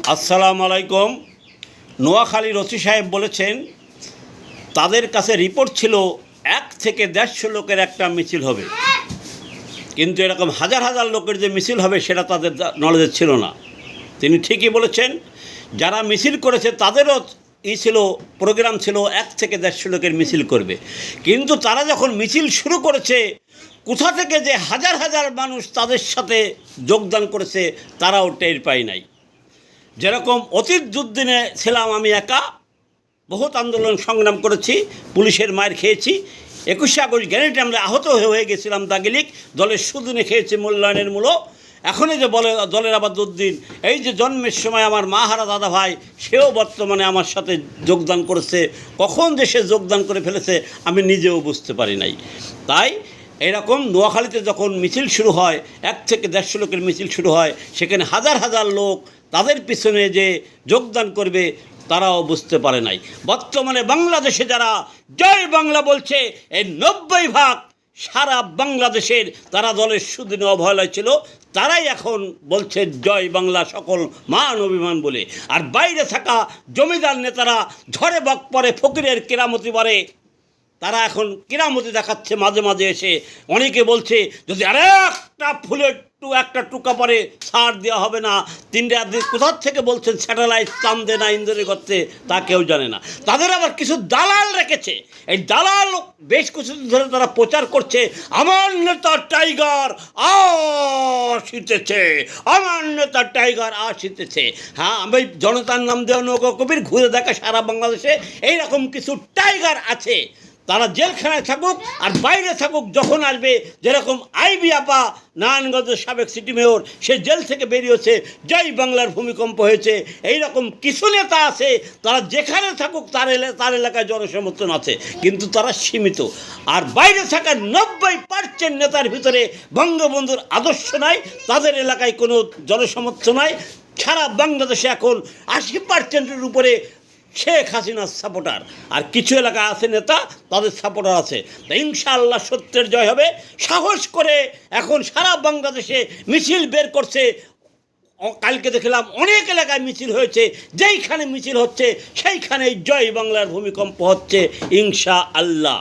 আসসালামু আলাইকুম। নোয়াখালীর ওসি সাহেব বলেছেন তাদের কাছে রিপোর্ট ছিল 1 থেকে 150 লোকের একটা মিছিল হবে, কিন্তু এরকম হাজার হাজার লোকের যে মিছিল হবে সেটা তাদের নলেজে ছিল না। তিনি ঠিকই বলেছেন, যারা মিছিল করেছে তাদেরও ছিল, প্রোগ্রাম ছিল 1 থেকে 150 লোকের মিছিল করবে, কিন্তু তারা যখন মিছিল শুরু করেছে কোথা থেকে যে হাজার হাজার মানুষ তাদের সাথে যোগদান করেছে তারাও টের পায় নাই। যেরকম অতীত দুর্দিনে ছিলাম আমি একা, বহুত আন্দোলন সংগ্রাম করেছি, পুলিশের মার খেয়েছি, 21শে আগস্ট গ্রেনেডে আমরা আহত হয়ে গেছিলাম, দাগিলিক দলের সুদিনে খেয়েছি মূল্যায়নের মূল্য। এখনই যে বলে দলের আবার দুর্দিন, এই যে জন্মের সময় আমার মা হারা দাদা ভাই সেও বর্তমানে আমার সাথে যোগদান করেছে, কখন যে সে যোগদান করে ফেলেছে আমি নিজেও বুঝতে পারি নাই। তাই এরকম নোয়াখালীতে যখন মিছিল শুরু হয়, 1 থেকে 150 লোকের মিছিল শুরু হয়, সেখানে হাজার হাজার লোক তাদের পিছনে যে যোগদান করবে তারাও বুঝতে পারে নাই। বর্তমানে বাংলাদেশে যারা জয় বাংলা বলছে, এই 90% সারা বাংলাদেশের তারা দলের সুদিনে অবহেলায় ছিল, তারাই এখন বলছে জয় বাংলা সকল মান অভিমান বলে। আর বাইরে থাকা জমিদার নেতারা ঝড়ে বক পরে ফকিরের কেরামতি বারে, তারা এখন কেরামতি দেখাচ্ছে মাঝে মাঝে এসে। অনেকে বলছে যদি আর একটা ফুলের একটা টুকা পরে ছাড় দেওয়া হবে না। 3 রাত কোথার থেকে বলছেন স্যাটেলাইট চাঁদে না ইন্দ্রে করতে, তা কেউ জানে না। তাদের আবার কিছু দালাল রেখেছে, এই দালাল বেশ কিছুদিন ধরে তারা প্রচার করছে আমার নেতা টাইগার আসিতেছে, আমার নেতা টাইগার আসিতেছে। হ্যাঁ, আমি জনতার নাম দেওয়া নৌকা কবির ঘুরে দেখা সারা বাংলাদেশে এইরকম কিছু টাইগার আছে। তারা জেলখানায় থাকুক আর বাইরে থাকুক, যখন আসবে, যেরকম আইবি আপা নারায়ণগঞ্জের সাবেক সিটি মেয়র, সে জেল থেকে বেরিয়েছে, জয় বাংলার ভূমিকম্প হয়েছে। এই রকম কিছু নেতা আছে, তারা যেখানে থাকুক তার এলাকায় জনসমর্থন আছে, কিন্তু তারা সীমিত। আর বাইরে থাকা 90% নেতার ভিতরে বঙ্গবন্ধুর আদর্শ নাই, তাদের এলাকায় কোনো জনসমর্থন নাই। সারা বাংলাদেশে এখন 80%-এর উপরে শেখ হাসিনার সাপোর্টার, আর কিছু এলাকা আছে নেতা তাদের সাপোর্টার আছে। তা ইনশাআল্লাহ সত্যের জয় হবে। সাহস করে এখন সারা বাংলাদেশে মিছিল বের করছে। কালকে দেখলাম অনেক এলাকায় মিছিল হয়েছে, যেইখানে মিছিল হচ্ছে সেইখানেই জয় বাংলার ভূমিকম্প হচ্ছে ইনশাআল্লাহ।